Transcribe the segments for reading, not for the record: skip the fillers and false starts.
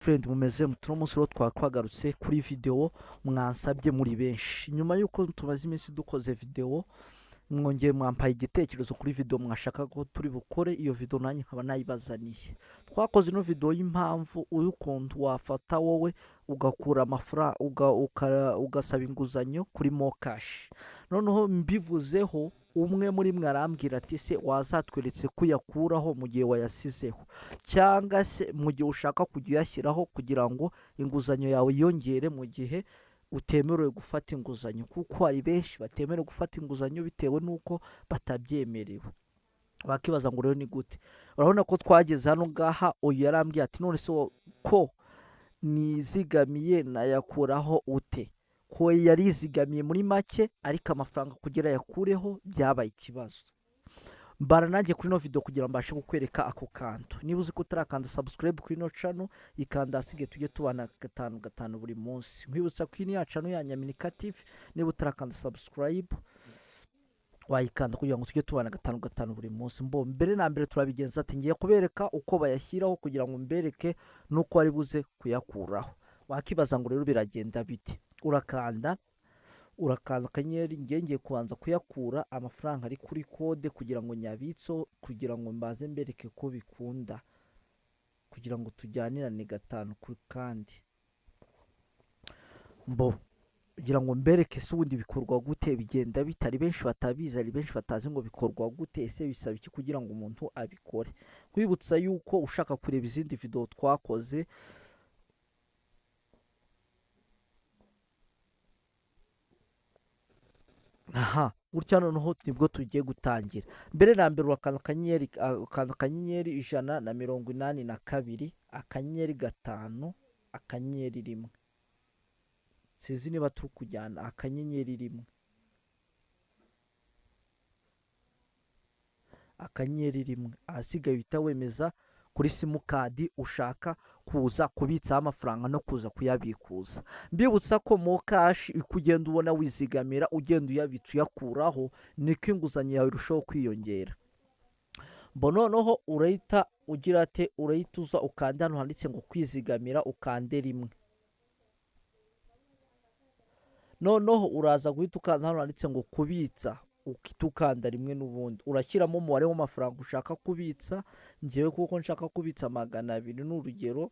friend mumeze mutuno munsi rero twagarutse kuri video mwansabye muri benshi nyuma yuko tumaze iminsi dukoze video mwongeye mwampaye igitekerezo kuri video mwashaka ko turi bukore iyo video nanjye nkaba nayibazaniye twakoze ino video y'impamvu urukundo wafata wowe ugakura amafaranga ugasaba inguzanyo kuri Mokash noneho mbivuzeho umwe muri mwe arambwira ati se wazatweretse kuyakuraho mu gihe wayasizeho cyangwa se mu gihe ushaka kujyashyiraho kugira ngo inguzanyo yawe yongere mu gihe utemerewe gufata inguzanyo kuko hari benshi batemerewe gufata inguzanyo bitewe nuko batabyemerewe bakibaza ngo rero ni gute urabona ko twageze hano ngaha uyu yarambwiye ati none se ko nizigamiye nayakuraho ute ko yarizigamiye muri make ariko amafaranga kugira yakureho byabaye ikibazo mbara nanjye kuri no video kugira mbashe kukwereka ako kantu niba uzi ko utarakanda subscribe kuri no channel ikanda asige tujye tubana gatanu buri munsi nkwibutsa ko ya channel ya Nyaminika TV niba utarakanda subscribe wayikanda kugira ngo tujye tubana gatanu buri munsi mbere na mbere turabigenza ati ngiye kubereka uko bayashyiraho kugira ngo mbereke nuko ari buze kuyakuraho wakibaza ngo rero biragenda bite urakanda akanyenyeri ngiye kubanza kuyakura amafaranga ari kuri kode kugira ngo nyabitso kugira ngo mbaze mbereke ko bikunda kugira ngo tujyanirane gatanu kuri kandi kugira ngo mbereke se ubundi bikorwa gute bigenda bitari benshi batabizi ari benshi batazi ngo bikorwa gute ese bisaba iki kugira ngo umuntu abikore kwibutsa yuko ushaka kureba izindi video twakoze gutya noneho nibwo tugiye gutangira mbere na mbere urakanda akanyenyeri 182 akanyenyeri 5 akanyenyeri 1 sizi niba turi kujyana akanyenyeri 1 akanyenyeri 1 ahasigaye uhita wemeza kuri simukadi ushaka kuza kubitsa amafaranga no kuza kuyabikuza mbibutsa ko Mokash ikugenda ubona wizigamira ugenda uyabitsa uyakuraho niko inguzanyo yawe irushaho kwiyongera noneho urahita ugira ate urahita uza ukanda hano handitse ngo kwizigamira ukande 1 noneho uraza guhita ukanda hano handitse ngo kubitsa ukitukanda 1 n'ubundi urashyiramo umubare w'amafaranga ushaka kubitsa ngiye kuko nshaka kubitsa 200 n'urugero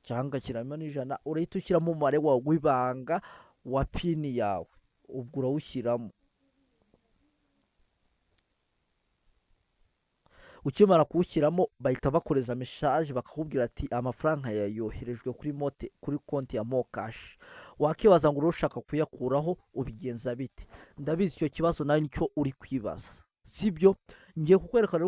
cyangwa kiramo n'ijana urahita ushyiramo umubare wawe w'ibanga wa pini yawe ubwo urawushyiramo ukimara kuwushyiramo bahita bakoreza message bakakubwira ati amafaranga yayoherejwe kuri konti ya Mokash wakibaza ngo urushaka kuyakuraho ubigenza bite ndabizi icyo kibazo nawe nicyo uri kwibaza sibyo ngiye kukwereka rero